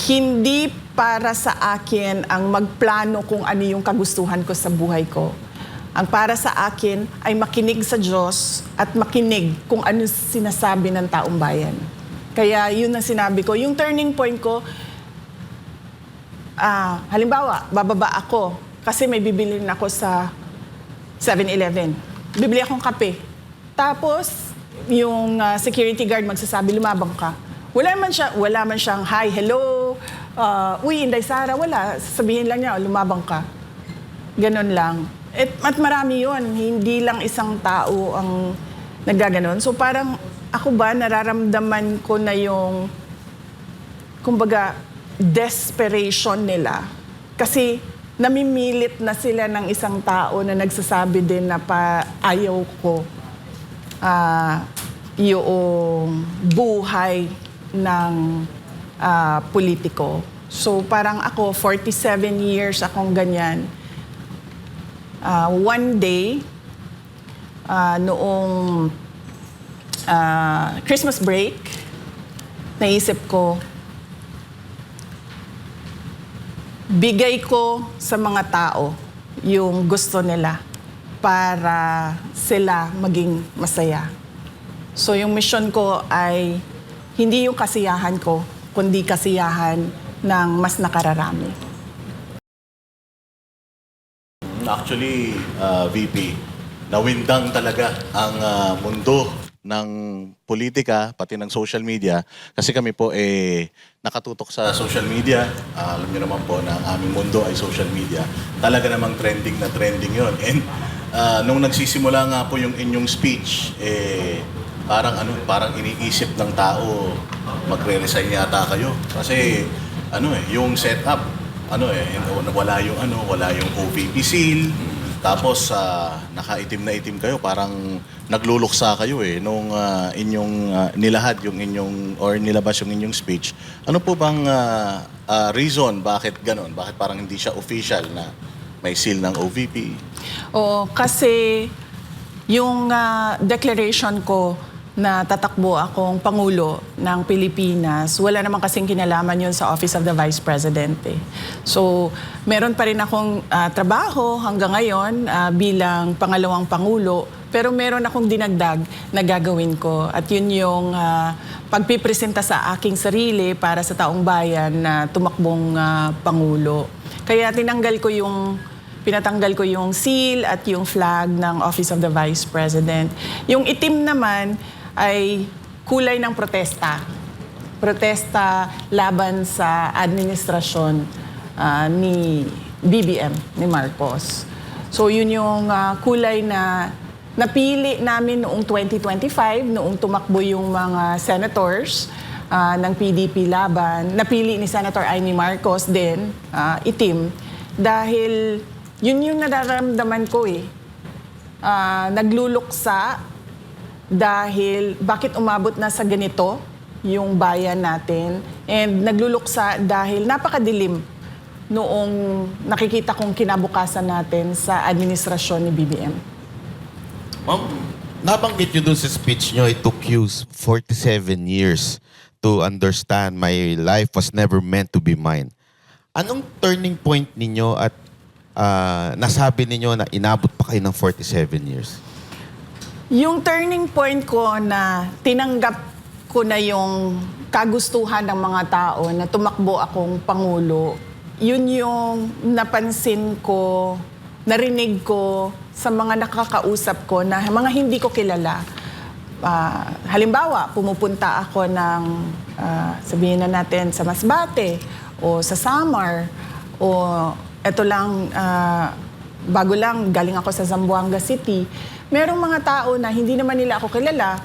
hindi para sa akin ang magplano kung ano yung kagustuhan ko sa buhay ko. Ang para sa akin ay makinig sa Diyos at makinig kung ano sinasabi ng taong bayan. Kaya yun ang sinabi ko. Yung turning point ko, halimbawa, bababa ako kasi may bibilin ako sa 7-Eleven. Bibili akong kape. Tapos, yung security guard magsasabi, lumabang ka. Wala man siyang, hi, hello, uy, Inday Sara, wala. Sabihin lang niya, lumabang ka. Ganon lang. At marami yun. Hindi lang isang tao ang naggaganon. So parang ako ba, nararamdaman ko na yung, kumbaga, desperation nila. Kasi namimilit na sila ng isang tao na nagsasabi din na ayaw ko yung buhay ng politiko. So parang ako, 47 years akong ganyan. One day, noong Christmas break, naisip ko, bigay ko sa mga tao yung gusto nila para sila maging masaya. So yung mission ko ay hindi yung kasiyahan ko, kundi kasiyahan ng mas nakararami. Actually, VP, nawindang talaga ang mundo ng politika, pati ng social media. Kasi kami po nakatutok sa social media. Alam niyo naman po na ang aming mundo ay social media. Talaga namang trending na trending yon. And nung nagsisimula nga po yung inyong speech, parang iniisip ng tao, magre-resign yata kayo. Kasi yung setup, wala yung OVP seal. Tapos nakaitim na itim kayo, parang nagluluksa kayo nung inyong nilahad yung inyong or nilabas yung inyong speech. Ano po bang reason bakit ganon? Bakit parang hindi siya official na may seal ng OVP? Oo, kasi yung declaration ko na tatakbo akong Pangulo ng Pilipinas, wala naman kasing kinalaman yun sa Office of the Vice President. So, meron pa rin akong trabaho hanggang ngayon bilang pangalawang Pangulo, pero meron akong dinagdag na gagawin ko. At yun yung pagpipresenta sa aking sarili para sa taong bayan na tumakbong Pangulo. Kaya pinatanggal ko yung seal at yung flag ng Office of the Vice President. Yung itim naman ay kulay ng protesta. Protesta laban sa administrasyon ni BBM, ni Marcos. So yun yung kulay na napili namin noong 2025, noong tumakbo yung mga senators ng PDP laban. Napili ni Senator Amy Marcos din, itim, dahil yun yung nararamdaman ko nagluluksa dahil bakit umabot na sa ganito yung bayan natin, and nagluluksa dahil napakadilim noong nakikita kong kinabukasan natin sa administrasyon ni BBM. Ma'am, nabanggit nyo dun sa speech nyo, it took you 47 years to understand my life was never meant to be mine. Anong turning point ninyo at nasabi ninyo na inabot pa kayo ng 47 years? Yung turning point ko na tinanggap ko na yung kagustuhan ng mga tao na tumakbo akong Pangulo, yun yung napansin ko, narinig ko sa mga nakakausap ko na mga hindi ko kilala. Halimbawa, pumupunta ako ng, sabihin na natin, sa Masbate o sa Samar o eto lang, bago lang, galing ako sa Zamboanga City. Merong mga tao na hindi naman nila ako kilala.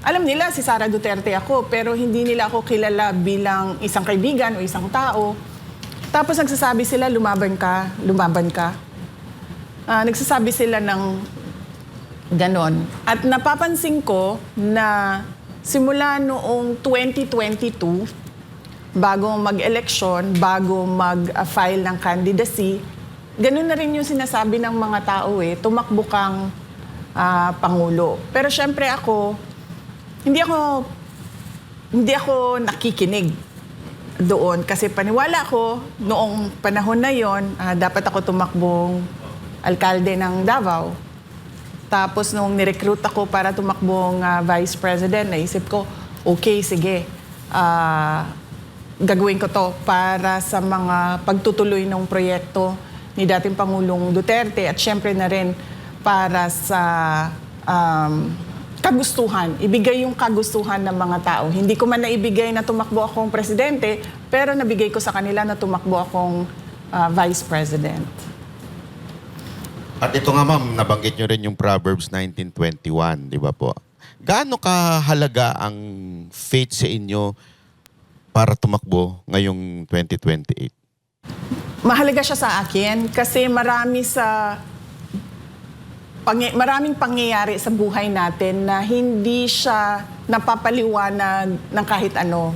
Alam nila si Sara Duterte ako, pero hindi nila ako kilala bilang isang kaibigan o isang tao. Tapos nagsasabi sila, lumaban ka, lumaban ka. Nagsasabi sila ng ganon. At napapansin ko na simula noong 2022, bago mag-eleksyon, bago mag-file ng candidacy, ganun na rin yung sinasabi ng mga tao tumakbo kang Pangulo. Pero syempre ako, hindi ako nakikinig. doon kasi paniwala ko noong panahon na yon, dapat ako tumakbong alkalde ng Davao. Tapos nung nirecruit ako para tumakbong vice president, naisip ko, okay, sige, gagawin ko to para sa mga pagtutuloy ng proyekto ni dating Pangulong Duterte at syempre na rin para sa kagustuhan, ibigay yung kagustuhan ng mga tao. Hindi ko man naibigay na tumakbo akong presidente, pero nabigay ko sa kanila na tumakbo akong vice president. At ito nga ma'am, nabanggit nyo rin yung Proverbs 19:21, di ba po? Gaano kahalaga ang faith sa inyo para tumakbo ngayong 2028? Mahalaga siya sa akin kasi maraming pangyayari sa buhay natin na hindi siya napapaliwanag ng kahit ano.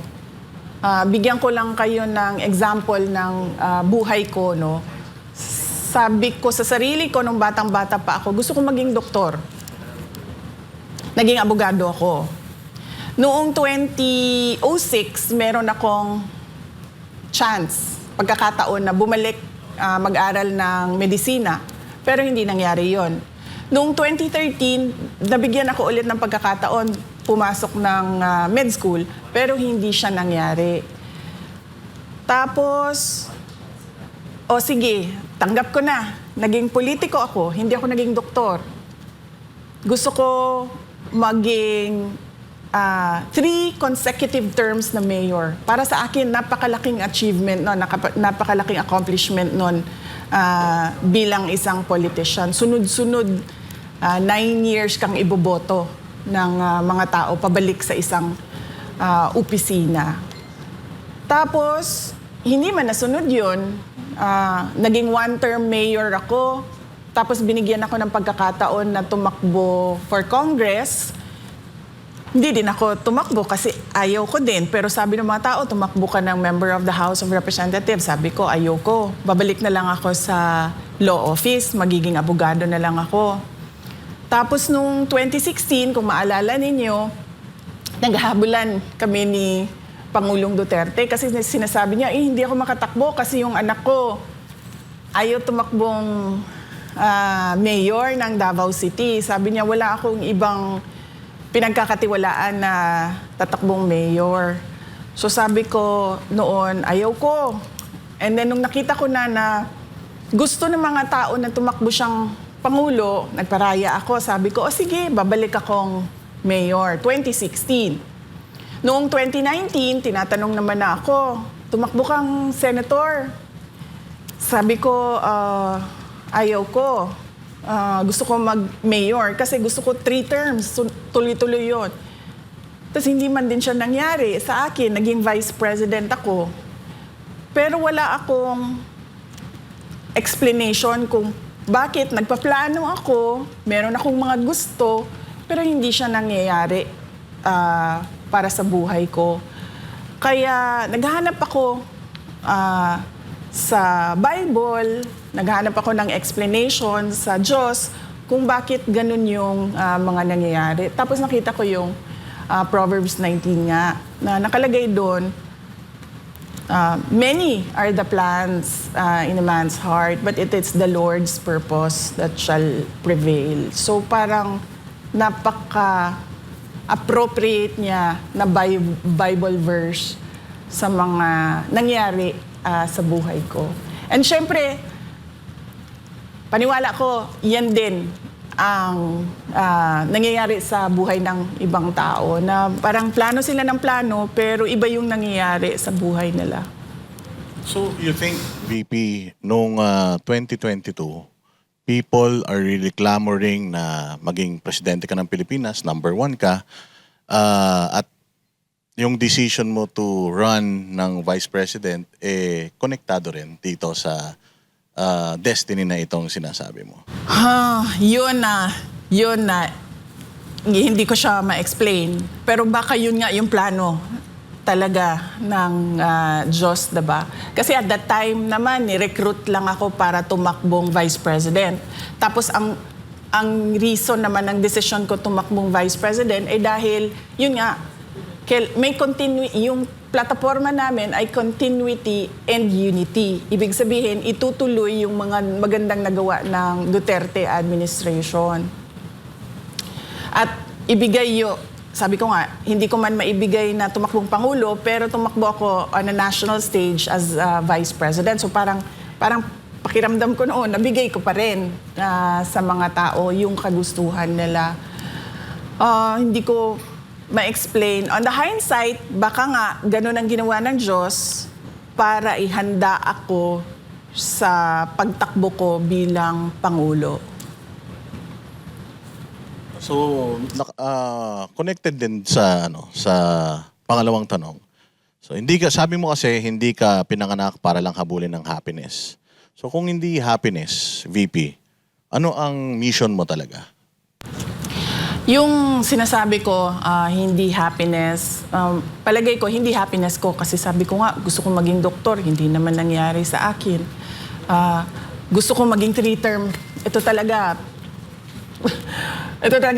Bigyan ko lang kayo ng example ng buhay ko, no? Sabi ko sa sarili ko nung batang-bata pa ako, gusto ko maging doktor. Naging abogado ako. Noong 2006, meron akong pagkakataon na bumalik mag-aral ng medisina. Pero hindi nangyari yon. Noong 2013, nabigyan ako ulit ng pagkakataon, pumasok ng med school, pero hindi siya nangyari. Tapos, sige, tanggap ko na. Naging politiko ako, hindi ako naging doktor. Gusto ko maging 3 consecutive terms na mayor. Para sa akin, napakalaking achievement nun, napakalaking accomplishment nun bilang isang politician. Sunod-sunod, 9 years kang iboboto ng mga tao pabalik sa isang opisina. Tapos, hindi man nasunod yun. Naging 1-term mayor ako. Tapos binigyan ako ng pagkakataon na tumakbo for Congress. Hindi din ako tumakbo kasi ayaw ko din. Pero sabi ng mga tao, tumakbo ka ng member of the House of Representatives. Sabi ko, ayaw ko. Babalik na lang ako sa law office. Magiging abogado na lang ako. Tapos nung 2016, kung maalala ninyo, naghahabulan kami ni Pangulong Duterte kasi sinasabi niya, hindi ako makatakbo kasi yung anak ko ayaw tumakbong mayor ng Davao City. Sabi niya, wala akong ibang pinagkakatiwalaan na tatakbong mayor. So sabi ko noon, ayaw ko. And then nung nakita ko na gusto ng mga tao na tumakbo siyang Pangulo, nagparaya ako. Sabi ko, sige, babalik akong mayor. 2016. Noong 2019, tinatanong naman na ako, tumakbo kang senator. Sabi ko, ayaw ko. Gusto ko mag-mayor kasi gusto ko 3 terms. Tuloy-tuloy yun. Tapos hindi man din siya nangyari. Sa akin, naging vice president ako. Pero wala akong explanation kung bakit nagpaplano ako, meron akong mga gusto, pero hindi siya nangyayari para sa buhay ko. Kaya naghahanap ako sa Bible, naghahanap ako ng explanation sa Diyos kung bakit ganun yung mga nangyayari. Tapos nakita ko yung Proverbs 19 nga, na nakalagay doon, many are the plans in a man's heart, but it is the Lord's purpose that shall prevail. So parang napaka-appropriate niya na Bible verse sa mga nangyari sa buhay ko. And syempre, paniwala ko, yan din ang nangyayari sa buhay ng ibang tao na parang plano sila ng plano pero iba yung nangyayari sa buhay nila. So you think, VP, noong 2022, people are really clamoring na maging presidente ka ng Pilipinas, number 1 ka, at yung decision mo to run ng vice president, konektado rin dito sa destiny na itong sinasabi mo? Yun na. Hindi ko siya ma-explain. Pero baka yun nga yung plano talaga ng Diyos, diba? Kasi at that time naman, ni-recruit lang ako para tumakbong vice president. Tapos ang reason naman ng decision ko tumakbong vice president ay dahil, yun nga, may yung plataforma namin ay continuity and unity. Ibig sabihin, itutuloy yung mga magandang nagawa ng Duterte administration. At ibigay sabi ko nga, hindi ko man maibigay na tumakbong Pangulo, pero tumakbo ako on a national stage as Vice President. So parang pakiramdam ko noon, nabigay ko pa rin sa mga tao yung kagustuhan nila. Hindi ko ma-explain. On the hindsight, baka nga ganun ang ginawa ng Diyos para ihanda ako sa pagtakbo ko bilang Pangulo. So, connected din sa sa pangalawang tanong. So, sabi mo kasi hindi ka pinanganak para lang habulin ng happiness. So, kung hindi happiness, VP, ano ang mission mo talaga? Yung sinasabi ko, hindi happiness, palagay ko, hindi happiness ko kasi sabi ko nga, gusto kong maging doktor, hindi naman nangyari sa akin. Gusto kong maging 3-term. Ito talaga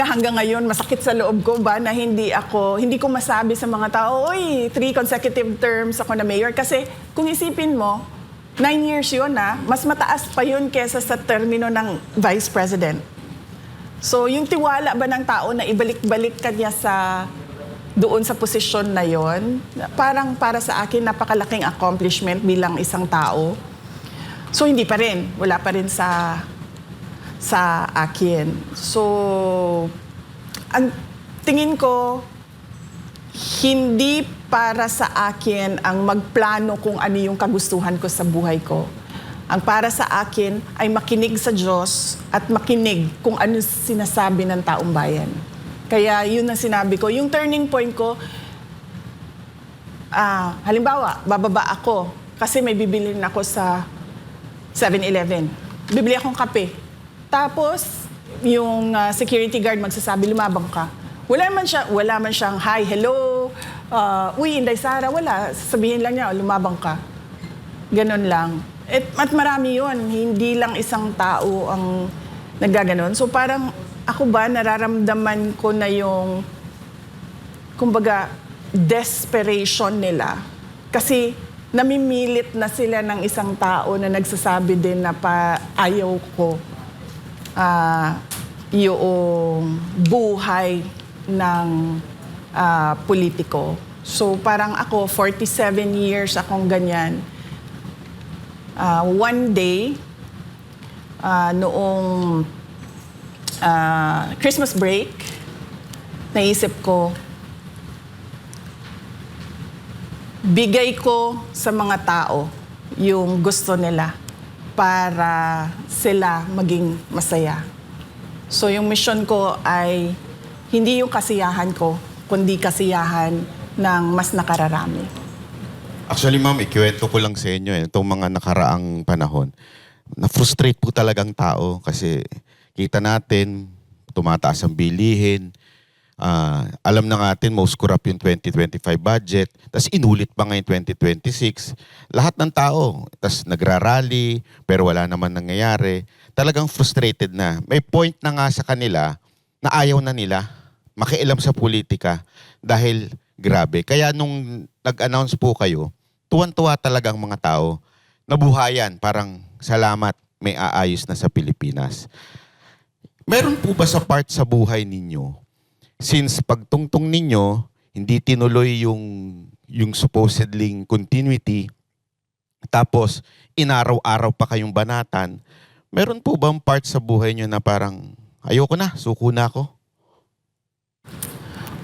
hanggang ngayon, masakit sa loob ko ba na hindi ko masabi sa mga tao, oy, 3 consecutive terms ako na mayor. Kasi kung isipin mo, 9 years yun mas mataas pa yun kesa sa termino ng Vice President. So, yung tiwala ba ng tao na ibalik-balik ka niya doon sa posisyon na yon, parang para sa akin, napakalaking accomplishment bilang isang tao. So, hindi pa rin. Wala pa rin sa akin. So, ang tingin ko, hindi para sa akin ang magplano kung ano yung kagustuhan ko sa buhay ko. Ang para sa akin ay makinig sa Diyos at makinig kung ano sinasabi ng taong bayan. Kaya yun ang sinabi ko. Yung turning point ko, halimbawa, bababa ako kasi may bibilin ako sa 7-Eleven. Bibili akong kape. Tapos, yung security guard magsasabi, lumabang ka. Wala man siyang, hi, hello, uy, Inday Sara, wala. Sabihin lang niya, lumabang ka. Ganon lang. At marami yun, hindi lang isang tao ang naggaganon. So parang ako ba, nararamdaman ko na yung, kumbaga, desperation nila. Kasi namimilit na sila ng isang tao na nagsasabi din na ayaw ko yung buhay ng politiko. So parang ako, 47 years akong ganyan. One day, noong Christmas break, naisip ko, bigay ko sa mga tao yung gusto nila para sila maging masaya. So yung mission ko ay hindi yung kasiyahan ko, kundi kasiyahan ng mas nakararami. Actually, ma'am, ikiwento ko lang sa inyo itong mga nakaraang panahon. Na-frustrate po talagang tao kasi kita natin, tumataas ang bilihin. Alam na natin, most corrupt yung 2025 budget. Tapos inulit pa ngayon 2026. Lahat ng tao, tapos nagrarally, pero wala naman nangyayari. Talagang frustrated na. May point na nga sa kanila na ayaw na nila makialam sa politika dahil grabe. Kaya nung nag-announce po kayo, tuwan-tuwa talagang mga tao, nabuhayan, parang salamat, may aayos na sa Pilipinas. Meron po ba sa part sa buhay ninyo, since pagtungtong ninyo, hindi tinuloy yung supposedly continuity, tapos inaraw-araw pa kayong banatan, meron po bang part sa buhay nyo na parang, ayoko na, suko na ako?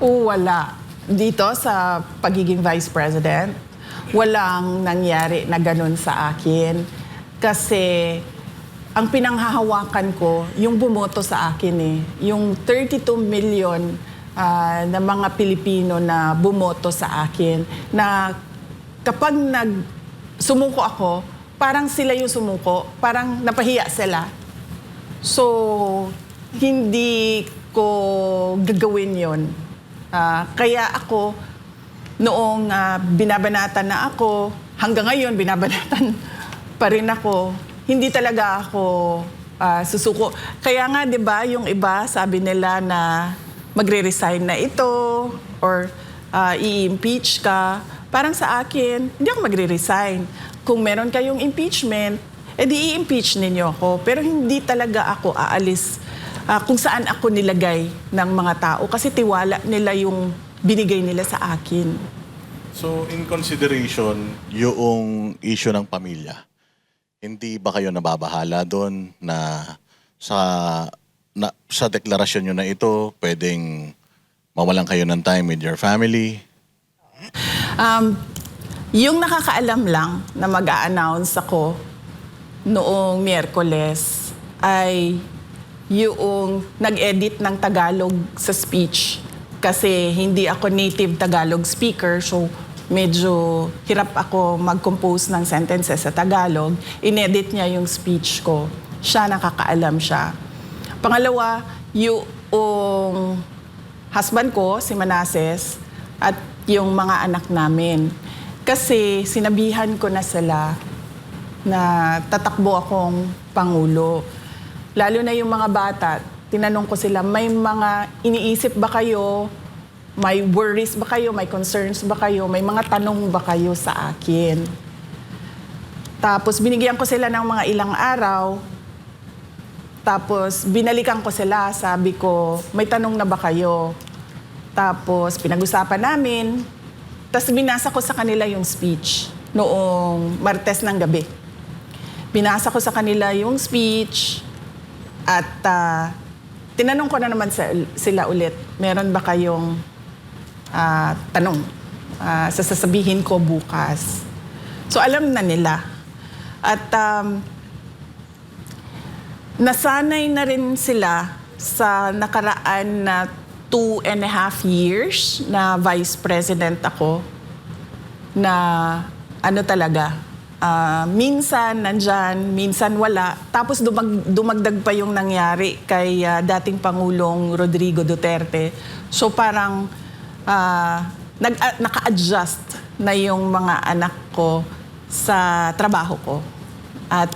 Wala. Dito sa pagiging Vice President, walang nangyari na ganun sa akin. Kasi ang pinanghahawakan ko, yung bumoto sa akin yung 32 million na mga Pilipino na bumoto sa akin, na kapag sumuko ako, parang sila yung sumuko, parang napahiya sila. So, hindi ko gagawin yon. Kaya ako, noong binabanatan na ako, hanggang ngayon binabanatan pa rin ako, hindi talaga ako susuko. Kaya nga, di ba, yung iba, sabi nila na magre-resign na ito, or i-impeach ka. Parang sa akin, hindi ako magre-resign. Kung meron kayong impeachment, edi i-impeach ninyo ako. Pero hindi talaga ako aalis kung saan ako nilagay ng mga tao kasi tiwala nila yung binigay nila sa akin. So, in consideration, yung issue ng pamilya, hindi ba kayo nababahala doon na sa deklarasyon nyo na ito, pwedeng mawalan kayo ng time with your family? Yung nakakaalam lang na mag-a-announce ako noong Miyerkules ay yung nag-edit ng Tagalog sa speech kasi hindi ako native Tagalog speaker so medyo hirap ako mag-compose ng sentences sa Tagalog. Inedit niya yung speech ko. Siya nakakaalam siya. Pangalawa, yung husband ko, si Manases, at yung mga anak namin. Kasi sinabihan ko na sila na tatakbo akong Pangulo. Lalo na yung mga bata, tinanong ko sila, may mga iniisip ba kayo? May worries ba kayo? May concerns ba kayo? May mga tanong ba kayo sa akin? Tapos binigyan ko sila ng mga ilang araw. Tapos binalikan ko sila, sabi ko, may tanong na ba kayo? Tapos pinag-usapan namin. Tapos binasa ko sa kanila yung speech noong Martes ng gabi. Binasa ko sa kanila yung speech at tinanong ko na naman sila ulit, meron ba kayong tanong? Sasabihin ko bukas. So alam na nila. At nasanay na rin sila sa nakaraan na 2.5 years na vice president ako na ano talaga, minsan nandyan, minsan wala. Tapos dumagdag pa yung nangyari kay dating Pangulong Rodrigo Duterte. So parang naka-adjust na yung mga anak ko sa trabaho ko. At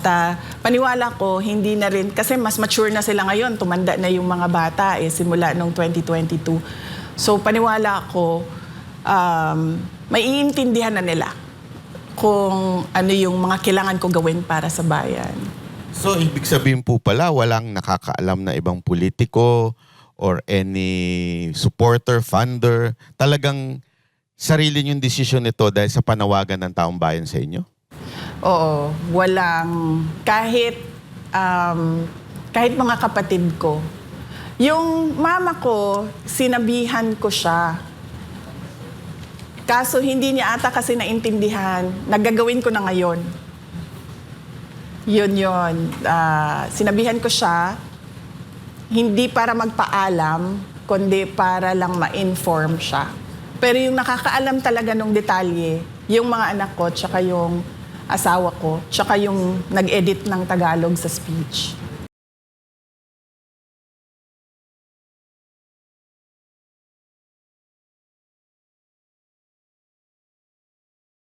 paniwala ko, hindi na rin, kasi mas mature na sila ngayon, tumanda na yung mga bata simula noong 2022. So paniwala ko, may iintindihan na nila kung ano yung mga kailangan ko gawin para sa bayan. So, ibig sabihin po pala, walang nakakaalam na ibang politiko or any supporter, funder. Talagang sarili niyong desisyon ito dahil sa panawagan ng taong bayan sa inyo? Oo, walang, kahit mga kapatid ko. Yung mama ko, sinabihan ko siya. Kaso hindi niya ata kasi naintindihan, nagagawin ko na ngayon. Yun. Sinabihan ko siya, hindi para magpaalam, kundi para lang ma-inform siya. Pero yung nakakaalam talaga ng detalye, yung mga anak ko, tsaka yung asawa ko, tsaka yung nag-edit ng Tagalog sa speech.